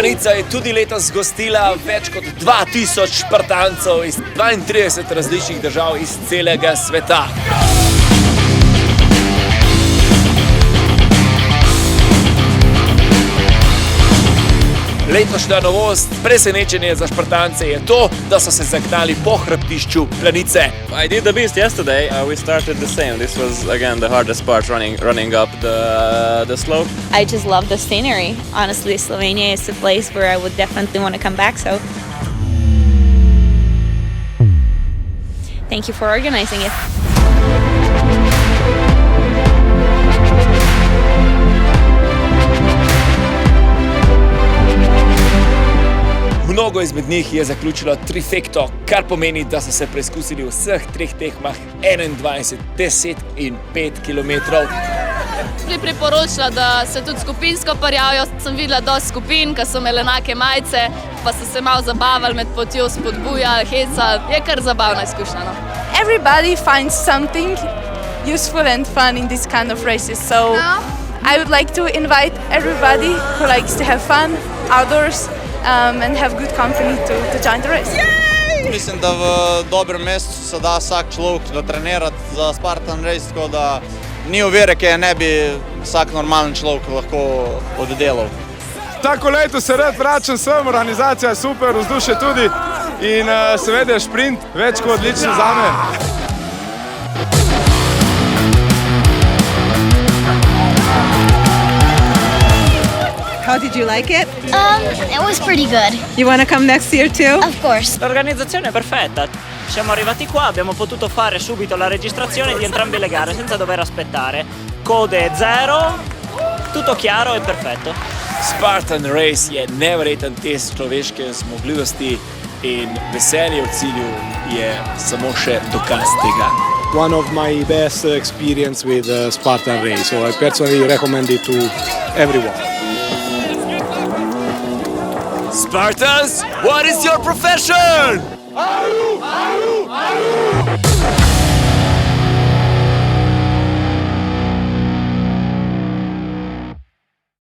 Planica je tudi letos gostila več kot 2000 Spartancev iz 32 različnih držav iz celega sveta. Letošnja novost, presenečenje za Spartance je to, da so se zagnali po hrbtišču Planice. I did the beast yesterday. We started the same. This was again the hardest part, running up the slope. I just love the scenery. Honestly, Slovenia is a place where I would definitely want to come back. So, thank you for organizing it. Mnogo izmed njih je zaključilo trifekto, kar pomeni, da so se preizkusili v vseh treh tekmah 21, 10 in 5 kilometrov. Bi priporočila, da se tudi skupinsko prijavljajo. Sem videla dosti skupin, ki so imeli enake majice, pa so se malo zabavali med potjo, spodbujali, hecali. Je kar zabavna izkušnja. Everybody finds something useful and fun in this kind of races, so I would like to invite everybody who likes to have fun outdoors and have good company to join the race. Mislim, da v dobrem mestu se da vsak človek dotrenirati za Spartan Race, tako da ni ovire, ki je ne bi vsak normalen človek lahko oddelal. Tako leto se rad vračam sem, organizacija je super, vzdušje tudi in seveda je šprint več kot odličen zame. How did you like it? It was pretty good. You want to come next year too? Of course. L'organizzazione è perfetta. Siamo arrivati qua, abbiamo potuto fare subito la registrazione di entrambe le gare senza dover aspettare. Code zero, tutto chiaro e perfetto. Spartan Race je neverjeten test človeške zmogljivosti in veselje v cilju je samo še dokaz tega. One of my best experience with Spartan Race, so I personally recommend it to everyone. Spartans, what is your profession?